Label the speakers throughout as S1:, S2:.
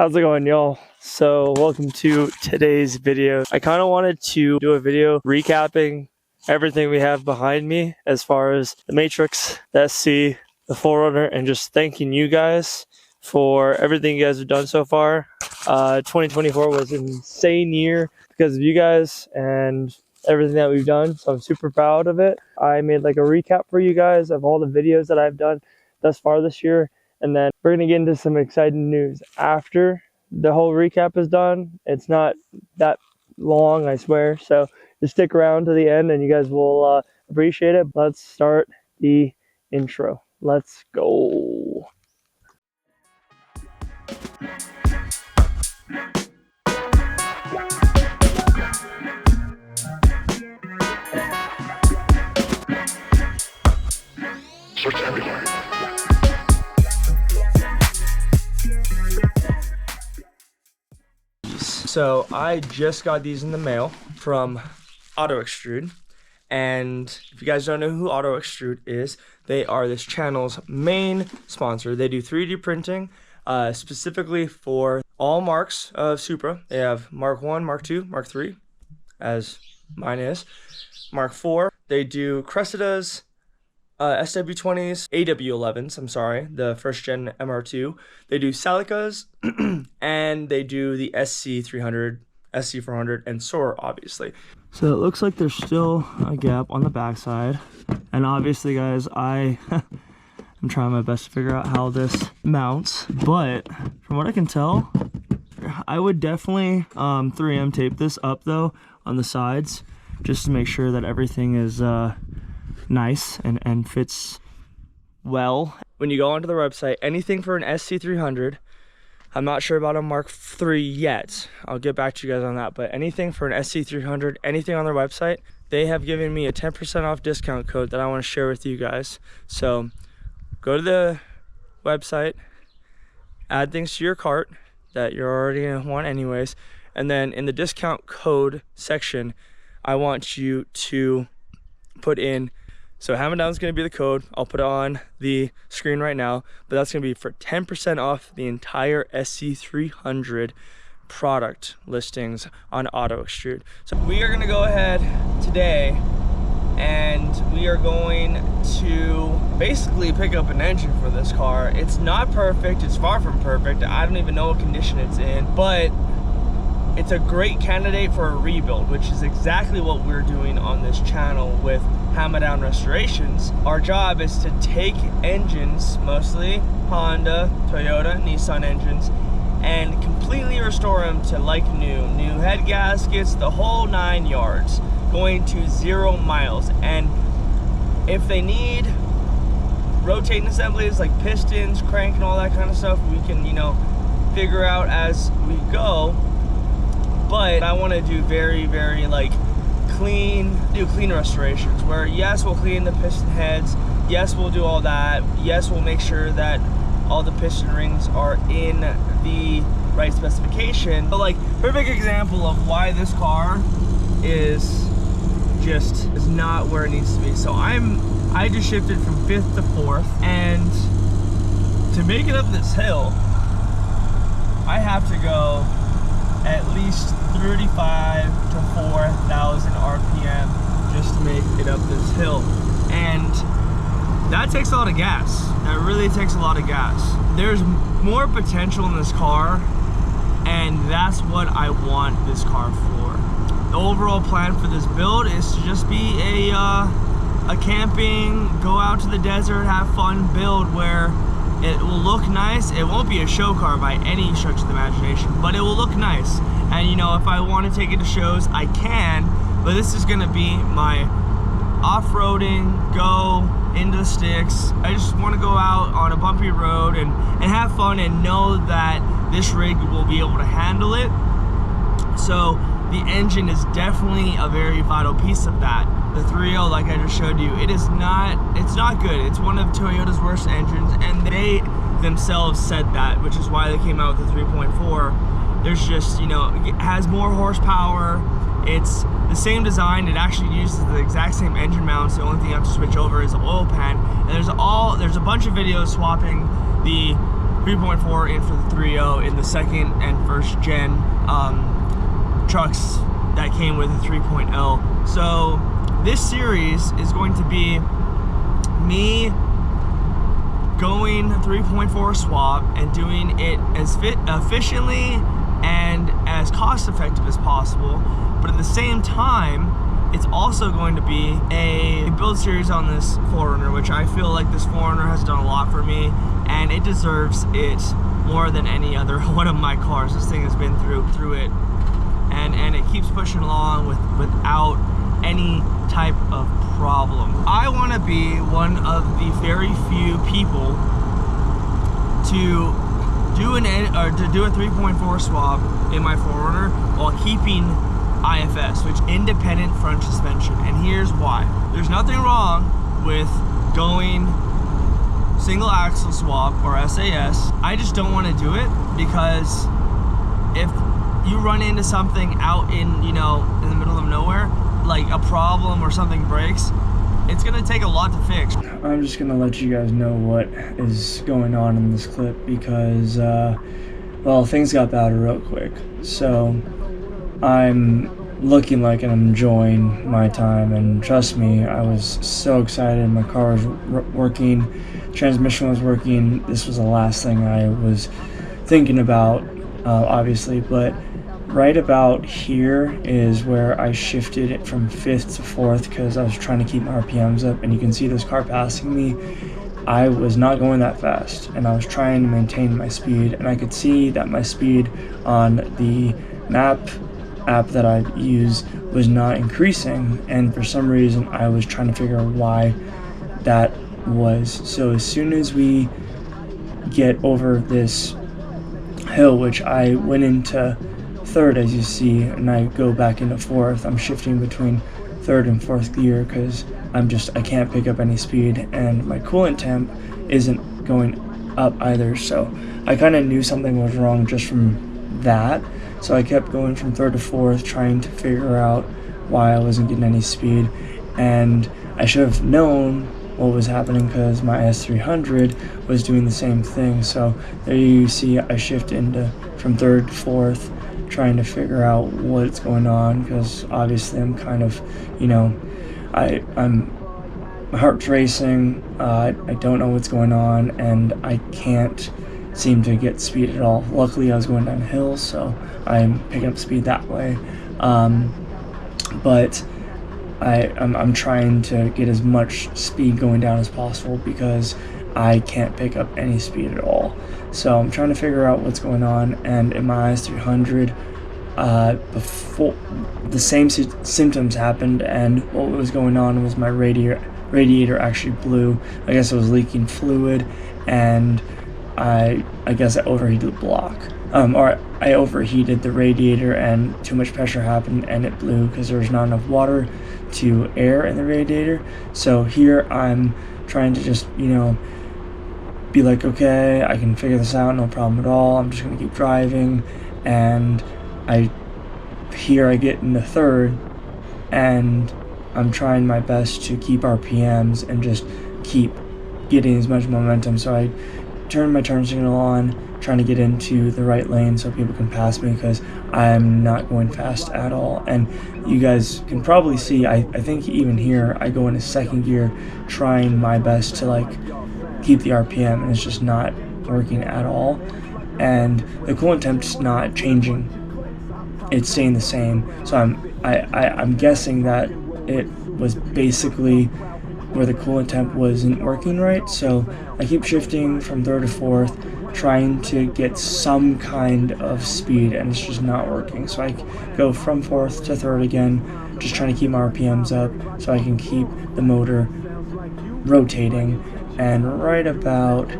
S1: How's it going, y'all? So welcome to today's video. I kind of wanted to do a video recapping everything we have behind me as far as the Matrix, the SC, the 4Runner, and just thanking you guys for everything you guys have done so far. 2024 was an insane year because of you guys and everything that we've done, so I'm super proud of it. I made like a recap for you guys of all the videos that I've done thus far this year, and then we're gonna get into some exciting news after the whole recap is done. It's not that long, I swear, so just stick around to the end and you guys will appreciate it. Let's start the intro. Let's go. So I just got these in the mail from Auto Extrude, and if you guys don't know who Auto Extrude is, they are this channel's main sponsor. They do 3D printing specifically for all marks of Supra. They have Mark 1, Mark 2, Mark 3, as mine is, Mark 4. They do Cressidas, SW20s, AW11s, I'm sorry, the first gen MR2. They do Celicas, and they do the SC300, SC400, and Soar, obviously. So it looks like there's still a gap on the backside. And obviously, guys, I'm trying my best to figure out how this mounts. But from what I can tell, I would definitely 3M tape this up, though, on the sides, just to make sure that everything is nice and fits well. When you go onto the website, anything for an SC300, I'm not sure about a Mark III yet, I'll get back to you guys on that, but anything for an SC300, anything on their website, they have given me a 10% off discount code that I want to share with you guys. So go to the website, add things to your cart that you're already gonna want anyways, and then in the discount code section, I want you to put in, so Hammer Down is going to be the code. I'll put it on the screen right now, but that's going to be for 10% off the entire SC300 product listings on Auto Extrude. So we are going to go ahead today and we are going to basically pick up an engine for this car. It's not perfect, it's far from perfect. I don't even know what condition it's in, but it's a great candidate for a rebuild, which is exactly what we're doing on this channel with Hammer Down Restorations. Our job is to take engines, mostly Honda, Toyota, Nissan engines, and completely restore them to like new head gaskets, the whole 9 yards, going to 0 miles. And if they need rotating assemblies like pistons, crank, and all that kind of stuff, we can, you know, figure out as we go. But I want to do very like clean restorations where yes, we'll clean the piston heads, yes, we'll do all that, yes, we'll make sure that all the piston rings are in the right specification. But like, perfect example of why this car is not where it needs to be. So I just shifted from 5th to 4th, and to make it up this hill, I have to go at least 35 to 4,000 RPM just to make it up this hill. And that takes a lot of gas. That really takes a lot of gas. There's more potential in this car, and that's what I want this car for. The overall plan for this build is to just be a camping, go out to the desert, have fun build where it will look nice. It won't be a show car by any stretch of the imagination, but it will look nice. And you know, if I want to take it to shows, I can, but this is gonna be my off-roading, go into the sticks. I just want to go out on a bumpy road and have fun and know that this rig will be able to handle it. So the engine is definitely a very vital piece of that. The 3.0, like I just showed you, it's not good. It's one of Toyota's worst engines, and they themselves said that, which is why they came out with the 3.4. There's just, you know, it has more horsepower. It's the same design. It actually uses the exact same engine mounts. The only thing you have to switch over is the oil pan. And there's a bunch of videos swapping the 3.4 in for the 3.0 in the second and first gen trucks that came with the 3.0. So this series is going to be me going 3.4 swap and doing it as efficiently and as cost effective as possible, but at the same time it's also going to be a build series on this 4Runner, which I feel like this 4Runner has done a lot for me, and it deserves it more than any other one of my cars. This thing has been through it, and it keeps pushing along without any type of problem. I want to be one of the very few people to do a 3.4 swap in my 4Runner while keeping IFS, which independent front suspension. And here's why. There's nothing wrong with going single axle swap or SAS. I just don't want to do it because if you run into something out in, you know, in the middle of nowhere, like a problem or something breaks, it's gonna take a lot to fix. I'm just gonna let you guys know what is going on in this clip because, well, things got bad real quick. So I'm looking like I'm enjoying my time, and trust me, I was so excited. My car was working, transmission was working. This was the last thing I was thinking about, obviously, but right about here is where I shifted it from 5th to 4th because I was trying to keep my RPMs up, and you can see this car passing me. I was not going that fast, and I was trying to maintain my speed, and I could see that my speed on the map app that I use was not increasing, and for some reason I was trying to figure out why that was. So as soon as we get over this hill, which I went into 3rd as you see, and I go back into 4th, I'm shifting between 3rd and 4th gear because I can't pick up any speed, and my coolant temp isn't going up either. So I kind of knew something was wrong just from that. So I kept going from 3rd to 4th, trying to figure out why I wasn't getting any speed, and I should have known what was happening because my S300 was doing the same thing. So there you see I shift into from 3rd to 4th, trying to figure out what's going on because obviously I'm kind of, you know, my heart's racing. I don't know what's going on, and I can't seem to get speed at all. Luckily I was going down hills, so I'm picking up speed that way, but I'm trying to get as much speed going down as possible because I can't pick up any speed at all. So I'm trying to figure out what's going on, and in my S300 before the same symptoms happened, and what was going on was my radiator actually blew. I guess it was leaking fluid, and I guess I overheated the block, or I overheated the radiator, and too much pressure happened and it blew because there was not enough water to air in the radiator. So here I'm trying to just, you know, be like, okay, I can figure this out, no problem at all. I'm just gonna keep driving, and I get into 3rd, and I'm trying my best to keep RPMs and just keep getting as much momentum. So I turn my turn signal on, trying to get into the right lane so people can pass me because I'm not going fast at all. And you guys can probably see, I think even here I go into 2nd gear trying my best to like keep the RPM, and it's just not working at all. And the coolant temp's not changing, it's staying the same. So I'm guessing that it was basically where the coolant temp wasn't working right. So I keep shifting from 3rd to 4th, trying to get some kind of speed, and it's just not working. So I go from 4th to 3rd again, just trying to keep my RPMs up so I can keep the motor rotating. And right about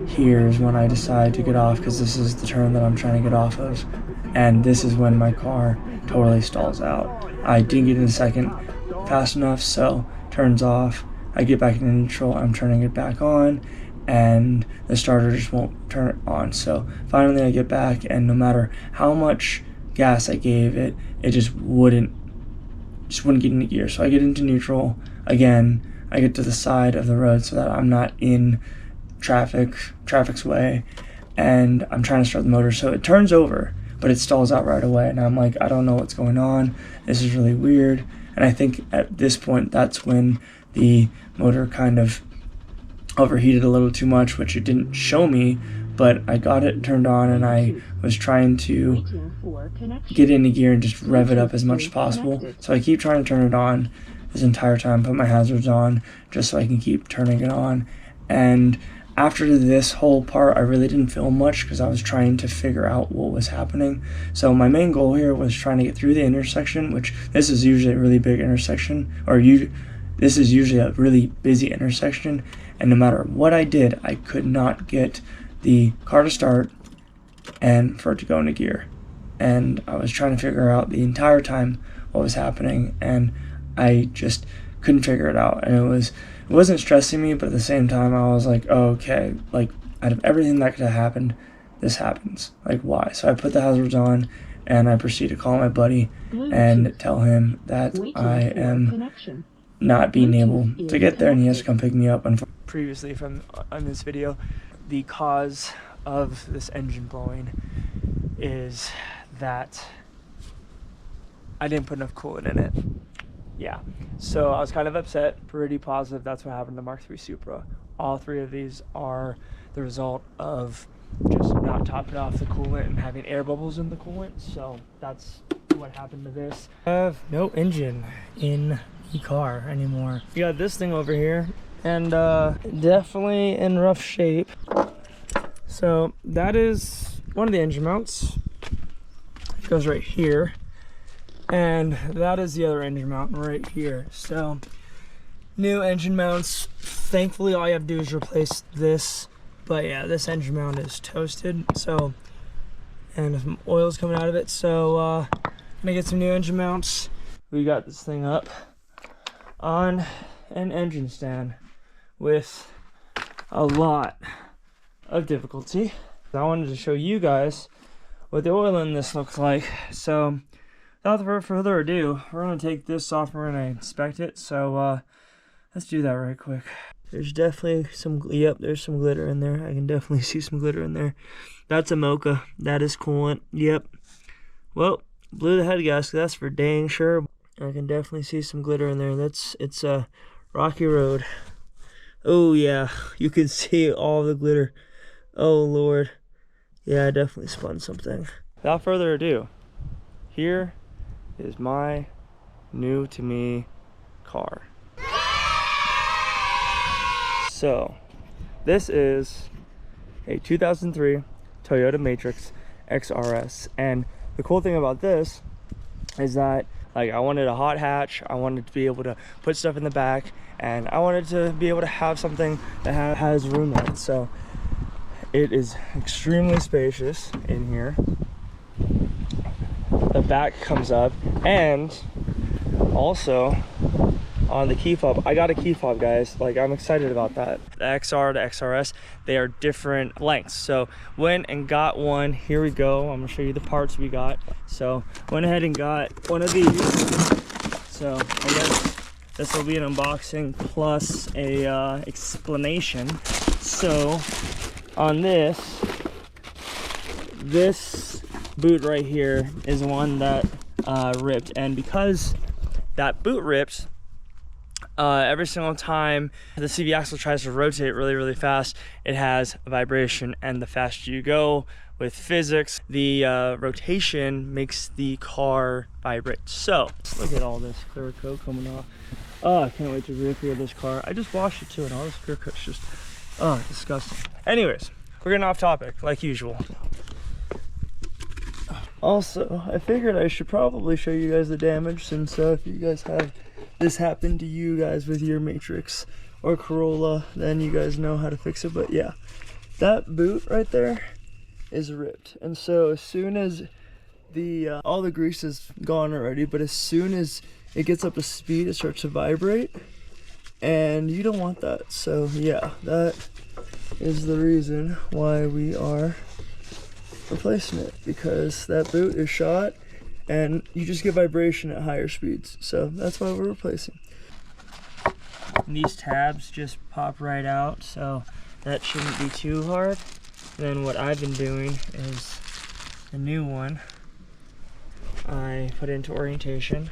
S1: here is when I decide to get off, because this is the turn that I'm trying to get off of, and this is when my car totally stalls out. I didn't get in 2nd fast enough, so turns off. I get back into neutral, I'm turning it back on, and the starter just won't turn it on. So finally I get back, and no matter how much gas I gave it, it just wouldn't get into gear. So I get into neutral again. I get to the side of the road so that I'm not in traffic's way, and I'm trying to start the motor, so it turns over, but it stalls out right away, and I'm like, I don't know what's going on. This is really weird. And I think at this point, that's when the motor kind of overheated a little too much, which it didn't show me, but I got it turned on, and I was trying to get into gear and just rev it up as much as possible. So I keep trying to turn it on this entire time, put my hazards on just so I can keep turning it on. And after this whole part, I really didn't film much because I was trying to figure out what was happening. So my main goal here was trying to get through the intersection, which this is usually a really big intersection, or this is usually a really busy intersection, and no matter what I did, I could not get the car to start and for it to go into gear. And I was trying to figure out the entire time what was happening, and I just couldn't figure it out. And it wasn't stressing me, but at the same time I was like, oh, okay, like out of everything that could have happened, this happens. Like, why? So I put the hazards on, and I proceed to call my buddy and tell him that I am not being able to get there, and he has to come pick me up. Previously on this video, the cause of this engine blowing is that I didn't put enough coolant in it. Yeah, so I was kind of upset, pretty positive that's what happened to the Mark III Supra. All three of these are the result of just not topping off the coolant and having air bubbles in the coolant, so that's what happened to this. I have no engine in the car anymore. You got this thing over here, and definitely in rough shape. So that is one of the engine mounts. It goes right here. And that is the other engine mount right here. So new engine mounts. Thankfully all you have to do is replace this. But yeah, this engine mount is toasted. So, and some oil's coming out of it. So I'm gonna get some new engine mounts. We got this thing up on an engine stand with a lot of difficulty. I wanted to show you guys what the oil in this looks like. So without further ado, we're going to take this off and we're going to inspect it. So let's do that right quick. There's definitely some, yep, there's some glitter in there. I can definitely see some glitter in there. That's a mocha. That is coolant. Yep. Well, blew the head gasket. That's for dang sure. I can definitely see some glitter in there. It's a rocky road. Oh yeah, you can see all the glitter. Oh Lord. Yeah, I definitely spun something. Without further ado, here is my new to me car. So this is a 2003 Toyota Matrix XRS, and the cool thing about this is that, like, I wanted a hot hatch, I wanted to be able to put stuff in the back, and I wanted to be able to have something that has room in it. So it is extremely spacious in here. The back comes up, and also on the key fob, I got a key fob, guys. Like, I'm excited about that. The XR to XRS, they are different lengths. So went and got one. Here we go. I'm gonna show you the parts we got. So went ahead and got one of these. So I guess this will be an unboxing plus a explanation. So on this boot right here is one that ripped, and because that boot ripped, every single time the CV axle tries to rotate really fast, it has a vibration, and the faster you go with physics, the rotation makes the car vibrate. So look at all this clear coat coming off. Oh, I can't wait to rear this car. I just washed it too, and all this clear coat's just disgusting. Anyways, we're getting off topic like usual. Also, I figured I should probably show you guys the damage, since if you guys have this happen to you guys with your Matrix or Corolla, then you guys know how to fix it. But yeah, that boot right there is ripped, and so as soon as the all the grease is gone already, but as soon as it gets up to speed, it starts to vibrate, and you don't want that. So yeah, that is the reason why we are replacing it, because that boot is shot and you just get vibration at higher speeds. So that's why we're replacing. And these tabs just pop right out, so that shouldn't be too hard. And then what I've been doing is a new one. I put into orientation,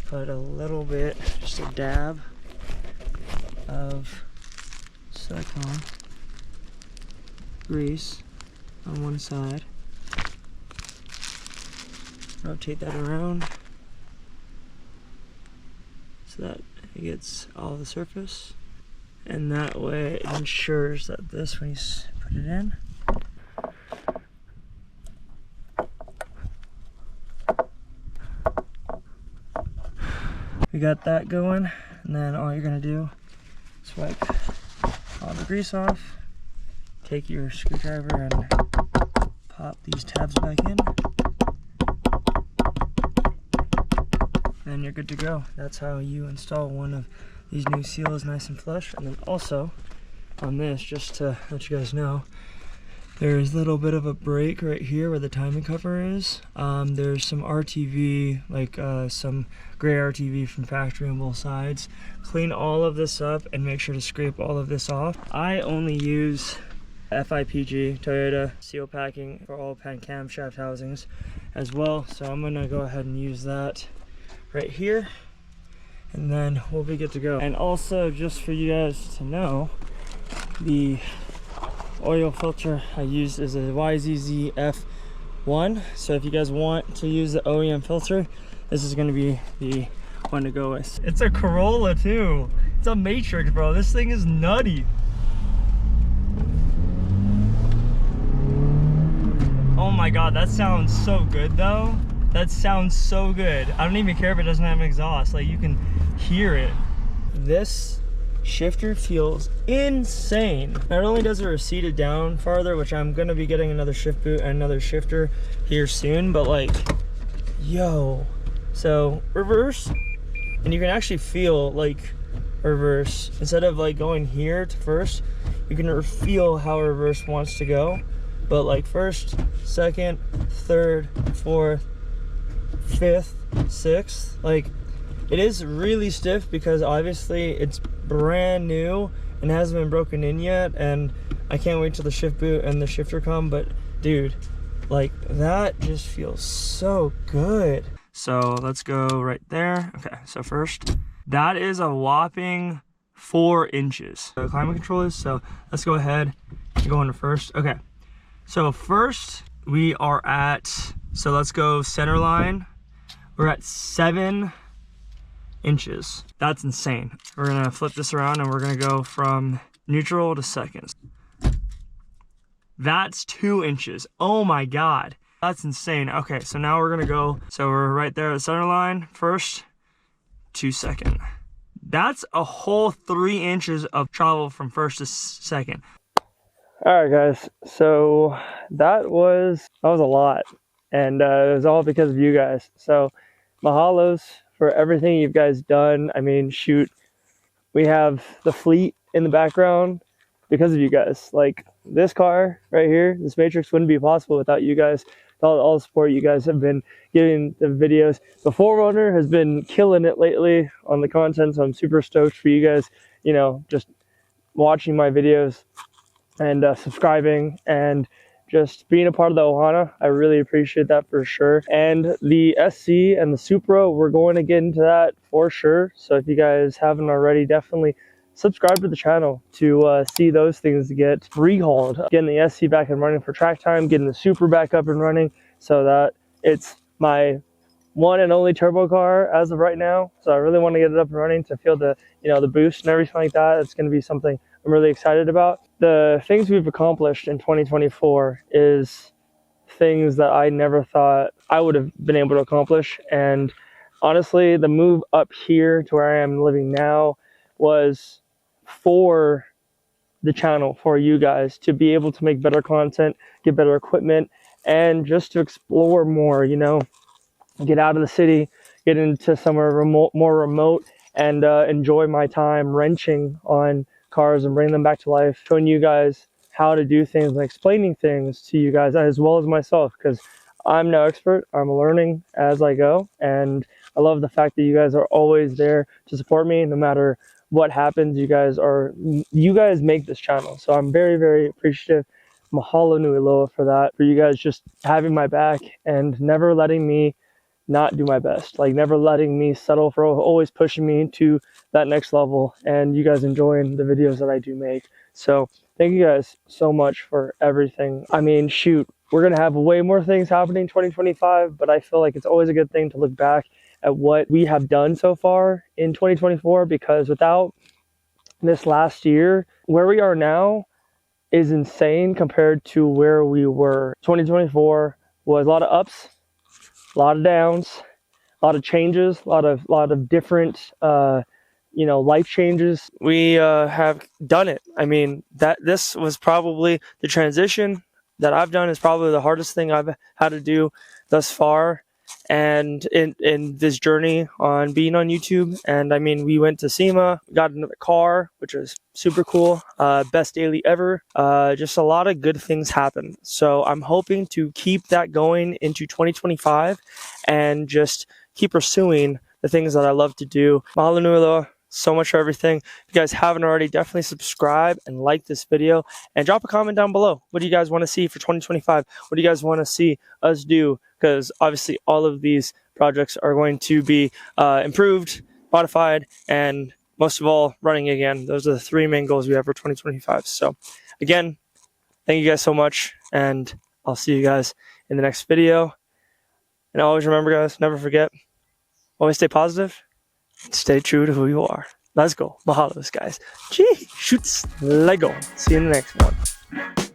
S1: put a little bit, just a dab of silicone grease on one side. Rotate that around so that it gets all the surface, and that way it ensures that this, when you put it in, we got that going. And then all you're gonna do is wipe all the grease off, take your screwdriver and pop these tabs back in, and you're good to go. That's how you install one of these new seals nice and flush. And then also on this, just to let you guys know, there's a little bit of a break right here where the timing cover is. There's some RTV, like some gray RTV from factory on both sides. Clean all of this up and make sure to scrape all of this off. I only use FIPG Toyota seal packing for all pan camshaft housings as well, so I'm gonna go ahead and use that right here, and then we'll be good to go. And also, just for you guys to know, the oil filter I use is a YZZ F1, so if you guys want to use the OEM filter, this is going to be the one to go with. It's a Corolla too. It's a Matrix, bro. This thing is nutty. Oh my god, that sounds so good though. That sounds so good. I don't even care if it doesn't have an exhaust. Like, you can hear it. This shifter feels insane. Not only does it recede it down farther, which I'm gonna be getting another shift boot and another shifter here soon, but like, yo. So reverse, and you can actually feel like reverse. Instead of like going here to first, you can feel how reverse wants to go. But like first, second, third, fourth, fifth, sixth, like, it is really stiff because obviously it's brand new and hasn't been broken in yet, and I can't wait till the shift boot and the shifter come. But dude, like, that just feels so good. So let's go right there. Okay, so first, that is a whopping 4 inches. The climate control is, so let's go ahead and go into first. Okay, so first we are at, so let's go center line. We're at 7 inches. That's insane. We're gonna flip this around and we're gonna go from neutral to seconds. That's 2 inches. Oh my god, that's insane. Okay, so now we're gonna go, so we're right there at the center line, first to second. That's a whole 3 inches of travel from first to second. All right guys, so that was a lot, and it was all because of you guys. So mahalos for everything you guys done. I mean, shoot, we have the fleet in the background because of you guys. Like, this car right here, this Matrix, wouldn't be possible without you guys. All the support you guys have been giving the videos. The 4Runner has been killing it lately on the content, so I'm super stoked for you guys, you know, just watching my videos and subscribing and just being a part of the Ohana. I really appreciate that for sure. And the SC and the Supra, we're going to get into that for sure. So if you guys haven't already, definitely subscribe to the channel to see those things get rehauled. Getting the SC back and running for track time, getting the Supra back up and running, so that it's my one and only turbo car as of right now. So I really want to get it up and running to feel the, you know, the boost and everything like that. It's going to be something I'm really excited about. The things we've accomplished in 2024 is things that I never thought I would have been able to accomplish. And honestly, the move up here to where I am living now was for the channel, for you guys, to be able to make better content, get better equipment, and just to explore more, you know, get out of the city, get into somewhere more remote, and enjoy my time wrenching on cars and bring them back to life, showing you guys how to do things and explaining things to you guys as well as myself, because I'm no expert. I'm learning as I go, and I love the fact that you guys are always there to support me no matter what happens. You guys make this channel, so I'm very, very appreciative mahalo nui loa for that, for you guys just having my back and never letting me not do my best, like never letting me settle, for always pushing me to that next level, and you guys enjoying the videos that I do make. So thank you guys so much for everything. I mean, shoot, we're gonna have way more things happening in 2025, but I feel like it's always a good thing to look back at what we have done so far in 2024, because without this last year, where we are now is insane compared to where we were. 2024 was a lot of ups, a lot of downs, a lot of changes, a lot of different life changes. We have done it. I mean, this was probably the transition that I've done is probably the hardest thing I've had to do thus far, and in this journey on being on YouTube. And I mean, we went to SEMA, got another car, which was super cool. Best daily ever. Just a lot of good things happened. So I'm hoping to keep that going into 2025 and just keep pursuing the things that I love to do. Mahalo nui loa so much for everything. If you guys haven't already, definitely subscribe and like this video and drop a comment down below. What do you guys want to see for 2025? What do you guys want to see us do? Because obviously all of these projects are going to be improved, modified, and most of all, running again. Those are the three main goals we have for 2025. So again, thank you guys so much, and I'll see you guys in the next video. And always remember, guys, never forget, always stay positive, and stay true to who you are. Let's go. Mahalos, guys. Gee, shoots. Lego. See you in the next one.